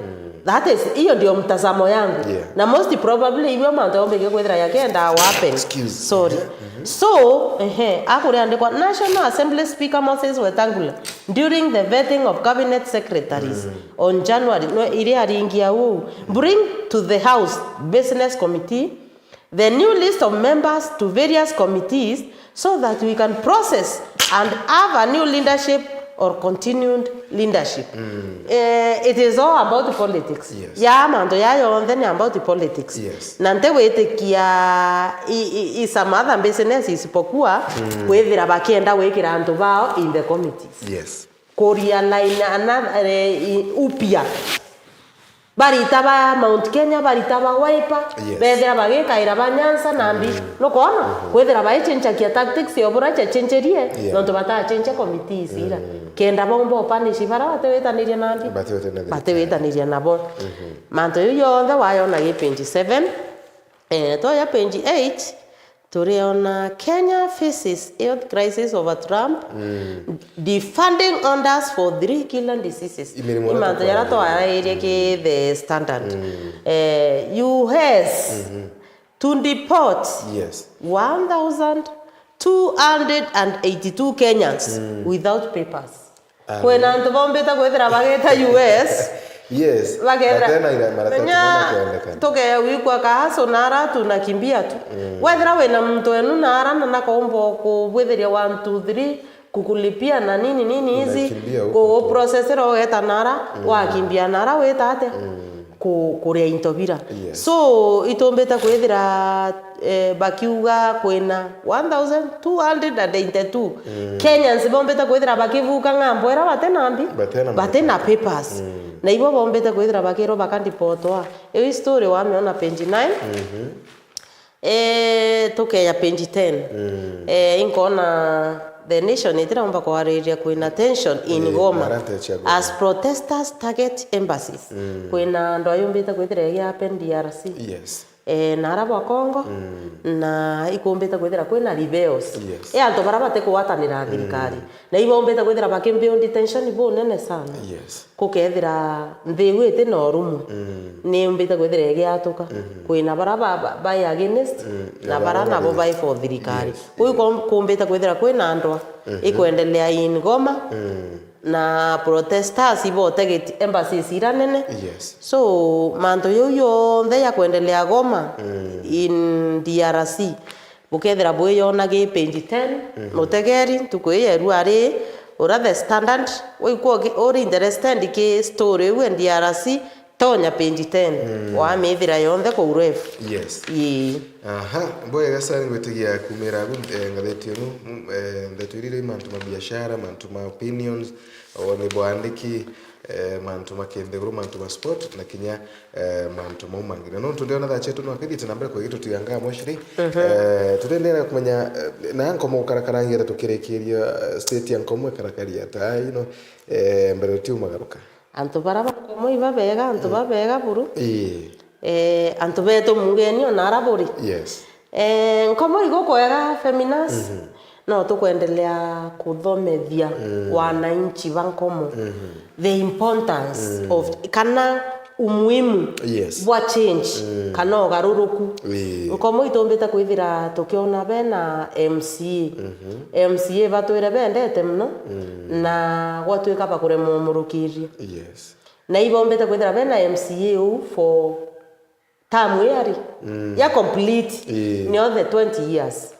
That is hiyo ndio mtazamo yangu. Na most probably hivyo mambo yombege kwethira yakenda wapen. Sorry. So, akuandikwa National Assembly Speaker Moses Wetangula during the vetting of cabinet secretaries on January ile aringia bring to the House Business Committee the new list of members to various committees so that we can process and have a new leadership or continued leadership. It is all about politics. Ya mando ya yonde ni about politics. Nante wetekia some other business isipokuwa wethira bakienda wekira antu bao in the committees. Korea line another upia baritaba Mount Kenya baritaba Wiper bethira bageka ira banyansa nambi no kona kwethira baichencha kia tactics yobura cha chencherie no to bata chencha committees ira kenda bombo panishi bara batewetaniria nambi batewetaniria nabo manto yo the wayo na page 7 to ya page 8 Turiona Kenya faces health crisis over Trump defunding orders for 3 killing diseases. Imanto yara to area ke The Standard. US to deport 1,282 Kenyans without papers. Kwena ndo bombeta kwethira bageta US. Bagera toke wikwa kahaso nara tunakimbia tu wethera wena mtu enu nara na nakombo kubwetheria 1 2 3 kukulipia na nini hizi ko processor weta nara wakimbia nara weta ate kuria intobira so itombeta kwethira bakiuga kwena 1,282 Kenyans bombeta kwethira bakivuka ngambo era batena papers na ibo bombeta kwethira bakero bakandipotwa iyo story wameona page 9 toke ya page 10 inkona The Nation itiraomba kwariria kwina tension in Goma as protesters target embassies kwina ndo ayombeta kwethira ya happen DRC na araba Congo na ikumbeta kwethira kwina rebels anto barabate kuwatanira thirikari na ibombeta kwethira bakimbe on detention ibo nene sana kukethira nthigwite no rumu ni umbeta kwethira giatuka kwina baraba by against na barana bo by for thirikari uyu kumbeta kwethira kwina andwa ikuendelea in Goma na protesters ibo target embassies iranene so manto yoyo nthe ya kuendelea Goma in DRC bukethira bwe yona ge page 10 mutegeri tukuyeru ari ora the standard wiko ori interested ki story we DRC tonya page 10 wa methira yonthe ko uref yes aha boye gasani gwetigia kumira ngatheti no ndatwirire mantu ma biashara mantu ma opinions one boandiki mantu makendeguru mantu ma sport na kinya mantu maumangire no tundiona tha chetu no akithite na mbere kwa gitu tuyanga moshiri tutendera kumenya na nkomo karakarangira tukirekeria state ya nkomo karakaria ta mbere tiumagaruka antu baraba komo iba bega antu babega buru antu beto mugeni onarabori yes nkomo igokoega feminas no tukuendelea kuthomethia wananchi ba Nkomo the importance of kana umuhimu wa change kana ugaruruku Nkomo itombeta kwithira tukiona bena MCA batwire bendete mno na gwatwika bakuremo murukirie na ibombeta kwithira bena MCA for term yari ya complete ni the 20 years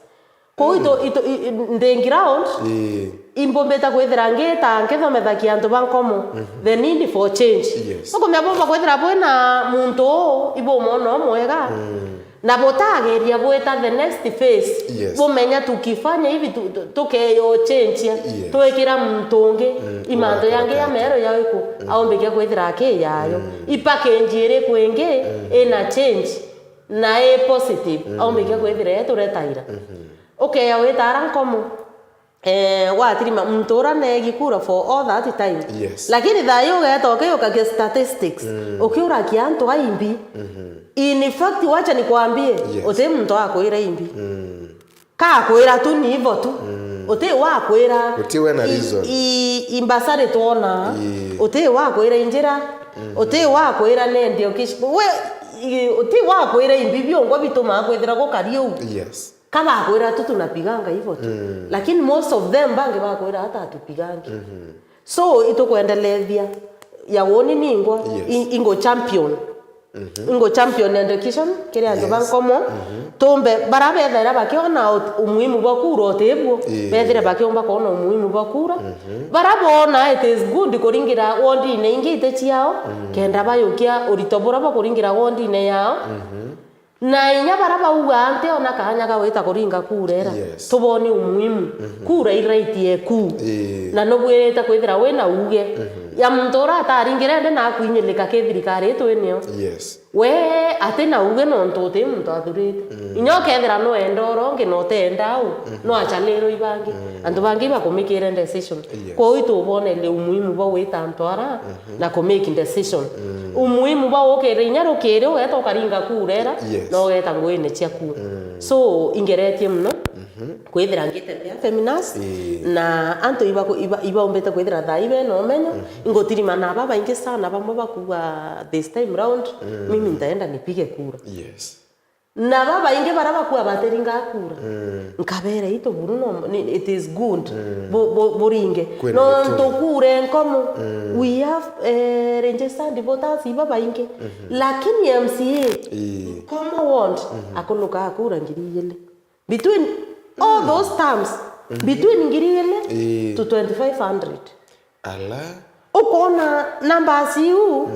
ko ito the ground imbombeta kwithira ngeta nkethometa kiantu ba Nkomo the need for change uko myabomba kwithira bwena muntu ibo mono mwega na botageria bweta the next phase bomenya tukifanya hivi tukeyo change twekira mtunge imanto yange ya mero yaiko aombekia kwithira ke yayo ipakenji ire kwenge ena change na positive aombekia kwithira turetaira okay ya wetara Nkomo watirima mtura negikura for all that time lakini thayo getoke yoka statistics ukiura kiantu aimbi in fact wacha nikwambie ote mtu akwira imbi ka kwira tu ni hivyo tu ote wakwira utiwe na reason imbasare tuona ote wakwira injira ote wakwira nendio kish we ote wakwira imbi byongo bituma kwithira ko kariu kama akwira tu tunapiganga hivyo tu lakini most of them bange bakwira hata atupigangi so itokuendelezia ya woni ningwa ingo champion ingo champion education kiri antu ba Nkomo tombe barabethera bakiona umuhimu bakuro tebwo bethire bakiomba kona umuhimu bakura barabona it is good kuringira wondi ne ingite chiao kenda bayukia uritobora bakuringira wondi ne yao na inya baraba uga ante ona kanya ga wita kuringa kurera tuboni umuhimu kura iraitie ku na no bwireta kwithira wena uge ya mtora ataringire nde na kwinyeleka kethirikari etwenio we atena uge no ntote muntu athurite inyo kethira no endoro ngi no tendau no achalero ibangi andu bangi ba kumikire decision ko itu bone le umuhimu ba wita ntwara na ku make decision umuhimu ba okere inyaro kere weto karinga kurera no weta ngwene cia ku so ingeretie mno kwithira ngitembea feminas na antu iba ombeta kwithira thaibe no menya ngotirima na baba ingi sana bamwe bakuwa this time round mimi nitaenda nipige kura na baba ingi baraba kuwa bateringa kura nkabere ito buruno it is good boringe no ntokure Nkomo we have registered voters baba ingi lakini MCA Nkomo want akuluka kura ngiriyele between all those terms between ngiriyele to 2500 ala ukona numbers you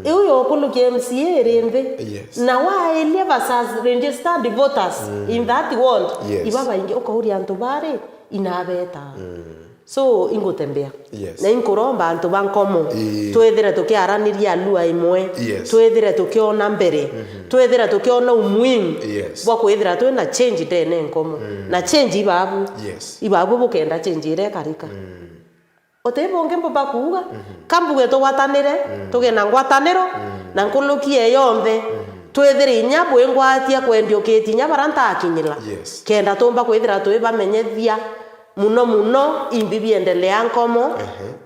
yo kuluke MCA rembe na wa elia basas registered voters in that world ibaba ingi ukahuri antu bare inabeta so ingotembea na inkuromba antu ba Nkomo twethire tukiaraniria lua imwe twethire tukiona mbere twethire tukiona umuhimu bwa kwithira twena change dene Nkomo na change ibabu bukenda change ire karika otebonge mboba kuuga kambuge twatanire tugena ngwataniro na nkulukie yonthe twethire inya bwengwatia kwendio ketinya baranta akinyira kenda tomba kwithira twibamenyethia muno imbibi endelea Nkomo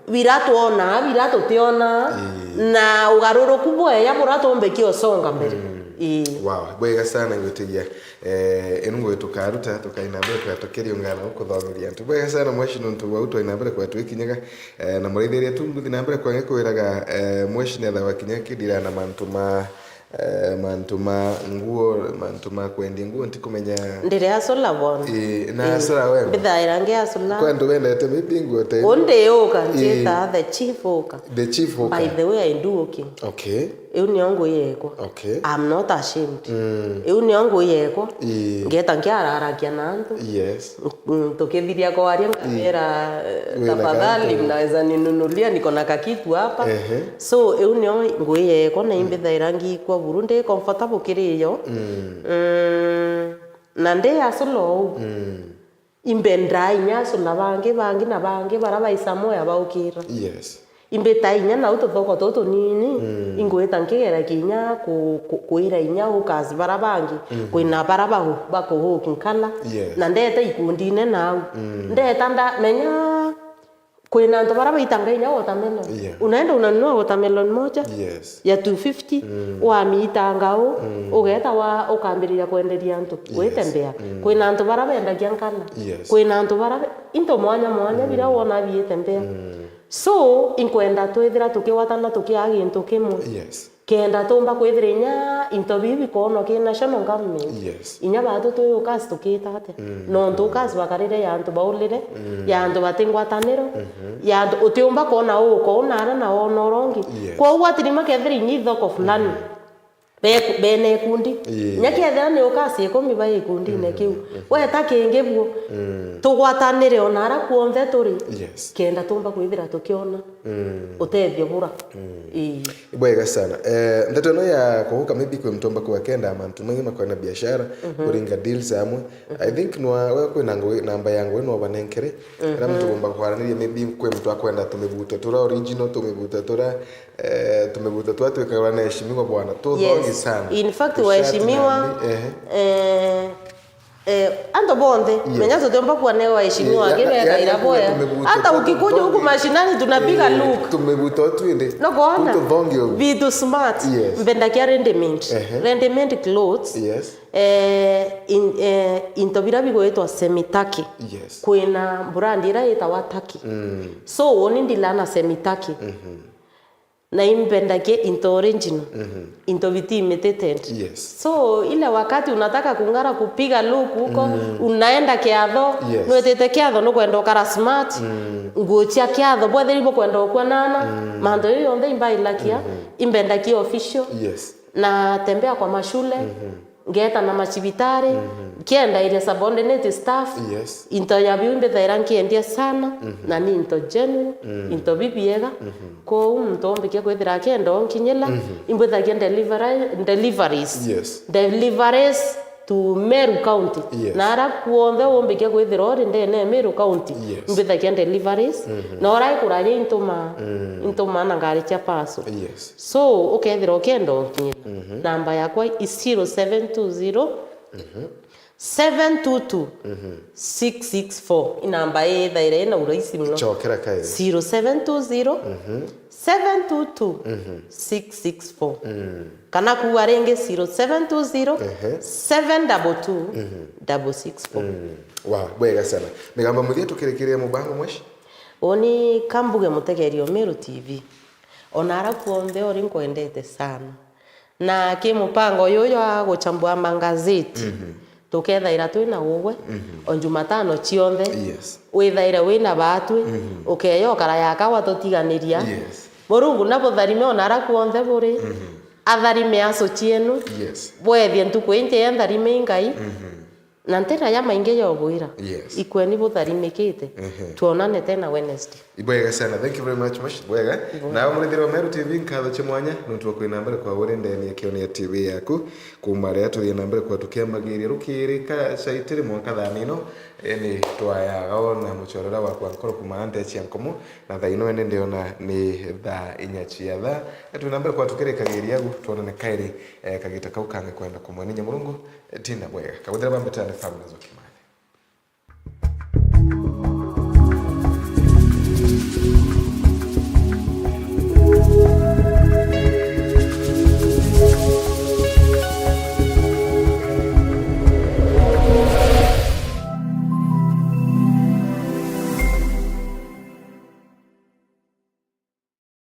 biratuona biratotiona na ugaruruku bweya buratombekio songa mbere wow bwega sana ngutigia enungo tukaruta tukaina mbere kwa tokerio ngana uko thomiria ntu bwega sana mwashino ntu wauto ina mbere kwa twikinyaga na muretheria tu muthi na mbere kwa ngekwiraga mwashine tha wakinya kidira na mantu ma mantuma nguo mantuma kwendi nguo ntikumenya ndire asola bono na asola wewe bithaira nge asola kwando wendete maybe nguo te onde yoka njita the chief oka by the way I do okay eu ni ongo yeko okay I'm not ashamed eu ni ongo yeko ngeta ngiararakia nantu yes tukithiria kwa aria ngamera tafadhali mnaweza ninunulia niko na kakitu hapa so eu ni ongo yeko na imbithaira ngi kwa Burundi comfortable kiriyo na nde asolo imbendra inya sola bangi na bangi barabaisa moya baukira yes imbeta inya na utothoko toto nini ingweta nkigera kinya kuira inya ukazi barabangi kwina barabaho bako kinkala na ndeta ikundine nau ndeta nda menya kwina ndo barabaitanga inya watermelon unaenda unanunua watermelon moja ya 250 wamitangao ugeta wa ukambiria kwenderia ntu wetembea kwina ndo barabenda kiankala kwina ndo barabe into mwanya bila wona bietembea so inkwenda twithira tukiwatana tukiagi into kimwe kenda tumba kwithira inya into bibi kono ki national government inya batu tuyo kasi tukitate no ntukas bakarire yantu baulire yantu batingwataniro yantu utiumba kona uko unara na onorongi kwa uwatirima kethira inyi thoko fulani bene kundi nyakethera ni ukasi ikomi ba ikundi ne kiu weta kingibuo tugwatanire onara kuonthe turi kenda tumba kwithira tukiona utethio bura ibwega sana ndeto no ya kuhuka maybe kwa mtomba kwa kenda amantu mwenye makwana biashara kuringa deals amwe I think no wewe kwina namba yangu no banenkere ra mtu bomba kwaranire maybe kwa mtu akwenda tumebuta tura original tumebuta tura tumebuta twatweka na heshimiwa bwana tudongi sana in fact waheshimiwa ando bonde menya tutomba kwa neo waheshimiwa ngine iraboya hata ukikuja huku mashinani tunapiga look tumebuta twende no gona vitu smart mbenda kia rendement clothes intobira bigo etwa semitaki kwina brand ira etwa taki so woni ndilana semitaki na impenda ke into original into viti imitated so ile wakati unataka kungara kupiga look huko unaenda kiadho nwetete kiadho no kwenda ukara smart nguocha kiadho bwethe libo kwenda ukwanana mando hiyo ndhe imbailakia imbenda ki official na tembea kwa mashule ngeta na machibitari kienda ile subordinate staff into ya biumbe thairanki endia sana na ni into genuine into bibiega ko mtombe ke kwethira kenda onkinyela imbetha ke deliveries to Meru County na ara kuonthe wombe ke kwethira ori ndene Meru County imbetha ke deliveries na ora ikuraje intoma na ngari cha paso so ukethira kenda onkinyela namba yakwa is 0720 722 664 inamba thaire na uraisi mno chokera kai 0720 722 664 kana kuwa renge 0720 722 664 wow bwega sana migamba muthia tukirekeria mubango mweshi oni kambuge mutegerio Meru TV onara kuonthe ori nkwendete sana na kimupango yoyo aguchambua mangazeti tukethaira twina gugwe on Jumatano chionthe withaira wina batwe ukeyo kara yaka watutiganiria Murungu na butharime onara kuonthe buri atharime aso chienu bwethie ntuku inje yatharime ngai na ntera ya mainge yo bwira ikweni butharimikite tuonane tena Wednesday ibwega sana thank you very much bwega na umurithiro Meru TV nkatho chimwanya nuntu kwina mbere kwa uri ndeni yakionia TV yaku kumaria tuli na mbere kwa tukiamagiria rukirika saitiri mwaka thanino ni twayaga ona muchorora wakwa nkoro kumande chiankomo na thaino ene ndiona ni tha inyachia tha tuli na mbere kwa tukirikagiria gu tuonane kairi kagita kaukange kwenda kumwaninya Murungu tinda bwega kabuthira bambetane family zokimanya